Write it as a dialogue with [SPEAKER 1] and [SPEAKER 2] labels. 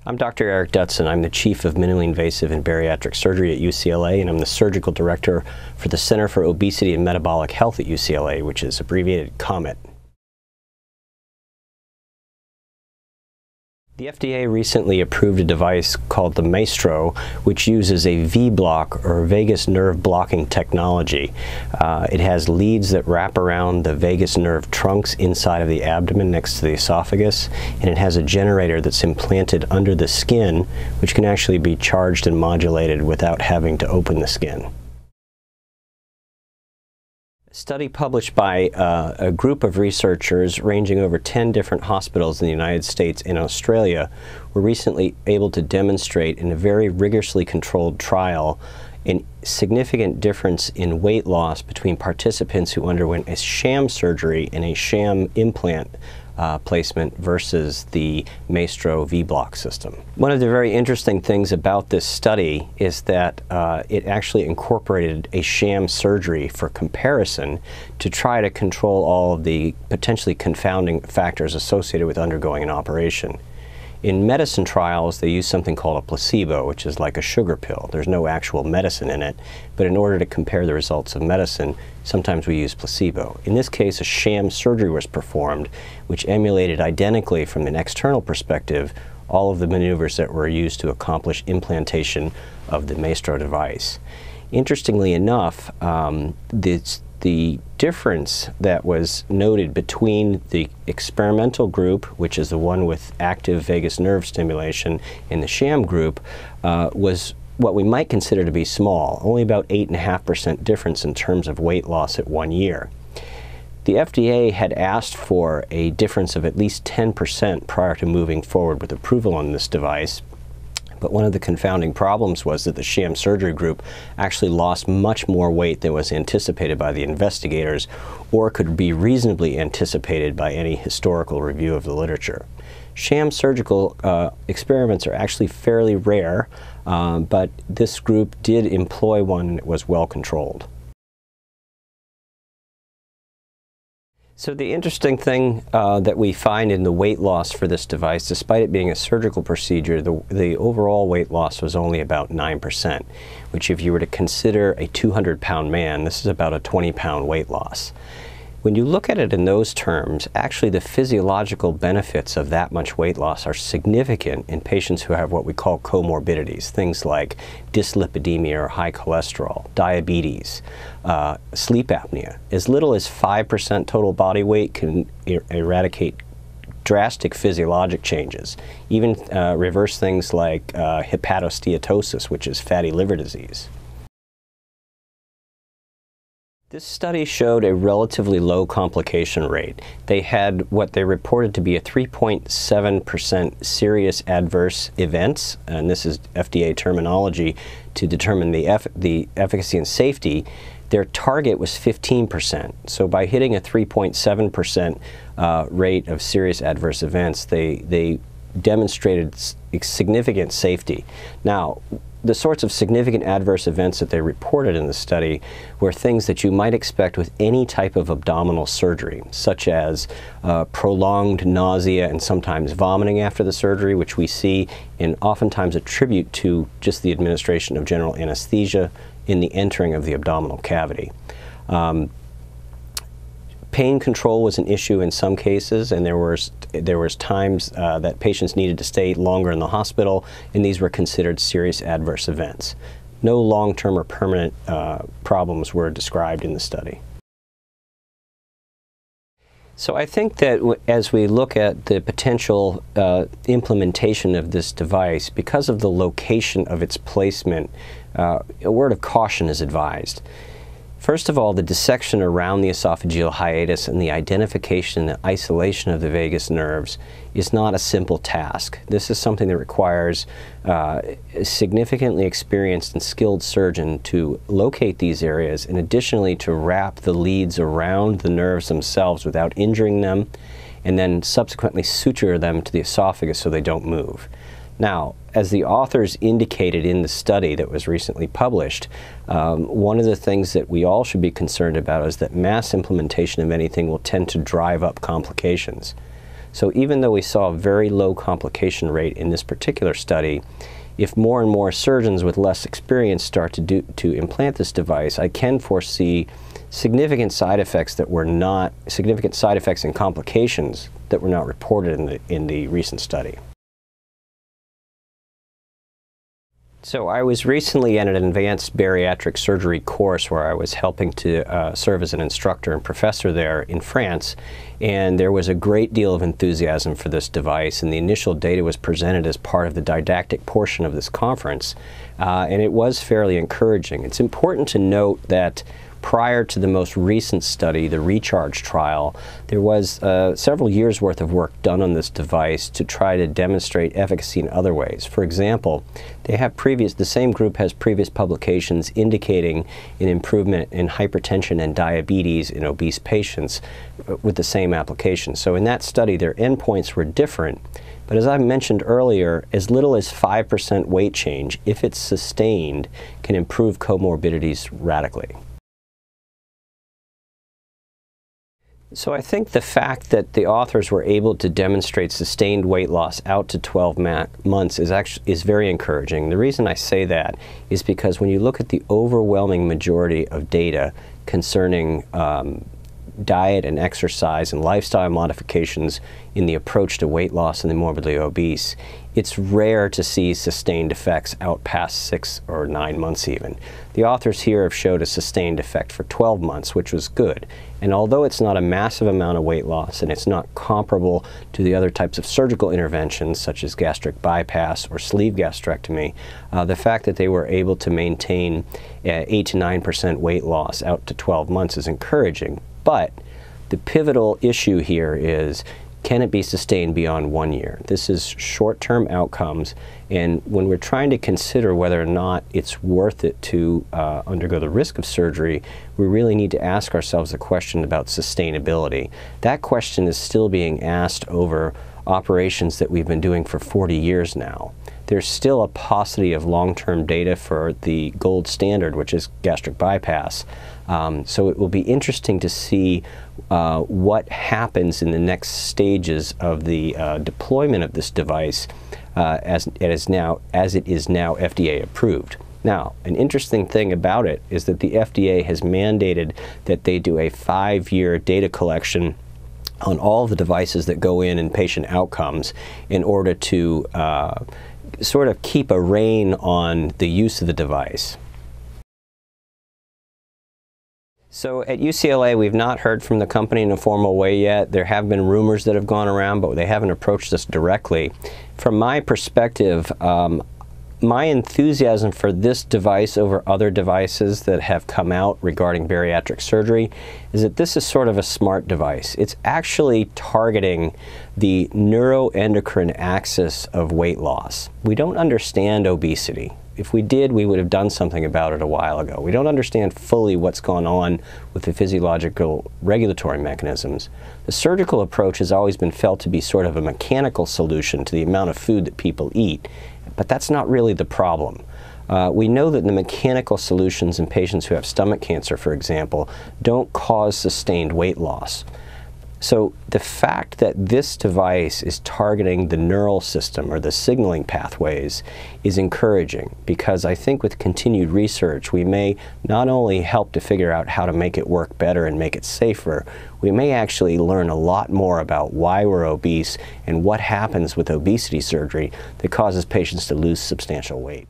[SPEAKER 1] I'm Dr. Eric Dutson. I'm the Chief of Minimally Invasive and Bariatric Surgery at UCLA, and I'm the Surgical Director for the Center for Obesity and Metabolic Health at UCLA, which is abbreviated COMET. The FDA recently approved a device called the Maestro, which uses a Vblock or vagus nerve blocking technology. It has leads that wrap around the vagus nerve trunks inside of the abdomen next to the esophagus, and it has a generator that's implanted under the skin, which can actually be charged and modulated without having to open the skin. A study published by a group of researchers ranging over 10 different hospitals in the United States and Australia were recently able to demonstrate in a very rigorously controlled trial a significant difference in weight loss between participants who underwent a sham surgery and a sham implant placement versus the Maestro Vblock system. One of the very interesting things about this study is that it actually incorporated a sham surgery for comparison to try to control all of the potentially confounding factors associated with undergoing an operation. In medicine trials, they use something called a placebo, which is like a sugar pill. There's no actual medicine in it, but in order to compare the results of medicine, sometimes we use placebo. In this case, a sham surgery was performed, which emulated identically from an external perspective all of the maneuvers that were used to accomplish implantation of the Maestro device. Interestingly enough, the difference that was noted between the experimental group, which is the one with active vagus nerve stimulation, and the sham group was what we might consider to be small, only about 8.5% difference in terms of weight loss at 1 year. The FDA had asked for a difference of at least 10% prior to moving forward with approval on this device. But one of the confounding problems was that the sham surgery group actually lost much more weight than was anticipated by the investigators or could be reasonably anticipated by any historical review of the literature. Sham surgical experiments are actually fairly rare, but this group did employ one that was well controlled. So the interesting thing that we find in the weight loss for this device, despite it being a surgical procedure, the overall weight loss was only about 9%, which if you were to consider a 200-pound man, this is about a 20-pound weight loss. When you look at it in those terms, actually the physiological benefits of that much weight loss are significant in patients who have what we call comorbidities, things like dyslipidemia or high cholesterol, diabetes, sleep apnea. As little as 5% total body weight can eradicate drastic physiologic changes, even reverse things like hepatosteatosis, which is fatty liver disease. This study showed a relatively low complication rate. They had what they reported to be a 3.7% serious adverse events, and this is FDA terminology to determine the efficacy and safety. Their target was 15%. So by hitting a 3.7% rate of serious adverse events, they demonstrated significant safety. Now, the sorts of significant adverse events that they reported in the study were things that you might expect with any type of abdominal surgery, such as prolonged nausea and sometimes vomiting after the surgery, which we see and oftentimes attribute to just the administration of general anesthesia in the entering of the abdominal cavity. Pain control was an issue in some cases, and there was times that patients needed to stay longer in the hospital, and these were considered serious adverse events. No long-term or permanent problems were described in the study. So I think that as we look at the potential implementation of this device, because of the location of its placement, a word of caution is advised. First of all, the dissection around the esophageal hiatus and the identification and isolation of the vagus nerves is not a simple task. This is something that requires a significantly experienced and skilled surgeon to locate these areas, and additionally to wrap the leads around the nerves themselves without injuring them, and then subsequently suture them to the esophagus so they don't move. Now, as the authors indicated in the study that was recently published, one of the things that we all should be concerned about is that mass implementation of anything will tend to drive up complications. So even though we saw a very low complication rate in this particular study, if more and more surgeons with less experience start to implant this device, I can foresee significant side effects and complications that were not reported in the recent study. So I was recently at an advanced bariatric surgery course where I was helping to serve as an instructor and professor there in France, and there was a great deal of enthusiasm for this device, and the initial data was presented as part of the didactic portion of this conference, and it was fairly encouraging. It's important to note that prior to the most recent study, the RECHARGE trial, there was several years' worth of work done on this device to try to demonstrate efficacy in other ways. For example, the same group has previous publications indicating an improvement in hypertension and diabetes in obese patients with the same application. So in that study, their endpoints were different. But as I mentioned earlier, as little as 5% weight change, if it's sustained, can improve comorbidities radically. So I think the fact that the authors were able to demonstrate sustained weight loss out to 12 months is very encouraging. The reason I say that is because when you look at the overwhelming majority of data concerning diet and exercise and lifestyle modifications in the approach to weight loss in the morbidly obese, it's rare to see sustained effects out past 6 or 9 months even. The authors here have showed a sustained effect for 12 months, which was good. And although it's not a massive amount of weight loss and it's not comparable to the other types of surgical interventions such as gastric bypass or sleeve gastrectomy, the fact that they were able to maintain 8 to 9% weight loss out to 12 months is encouraging. But the pivotal issue here is, can it be sustained beyond 1 year? This is short-term outcomes, and when we're trying to consider whether or not it's worth it to undergo the risk of surgery, we really need to ask ourselves a question about sustainability. That question is still being asked over operations that we've been doing for 40 years now. There's still a paucity of long-term data for the gold standard, which is gastric bypass. So it will be interesting to see what happens in the next stages of the deployment of this device as it is now FDA approved. Now, an interesting thing about it is that the FDA has mandated that they do a 5-year data collection on all the devices that go in patient outcomes in order to sort of keep a rein on the use of the device. So at UCLA, we've not heard from the company in a formal way yet. There have been rumors that have gone around, but they haven't approached us directly. From my perspective, my enthusiasm for this device over other devices that have come out regarding bariatric surgery is that this is sort of a smart device. It's actually targeting the neuroendocrine axis of weight loss. We don't understand obesity. If we did, we would have done something about it a while ago. We don't understand fully what's going on with the physiological regulatory mechanisms. The surgical approach has always been felt to be sort of a mechanical solution to the amount of food that people eat, but that's not really the problem. We know that the mechanical solutions in patients who have stomach cancer, for example, don't cause sustained weight loss. So the fact that this device is targeting the neural system or the signaling pathways is encouraging, because I think with continued research we may not only help to figure out how to make it work better and make it safer, we may actually learn a lot more about why we're obese and what happens with obesity surgery that causes patients to lose substantial weight.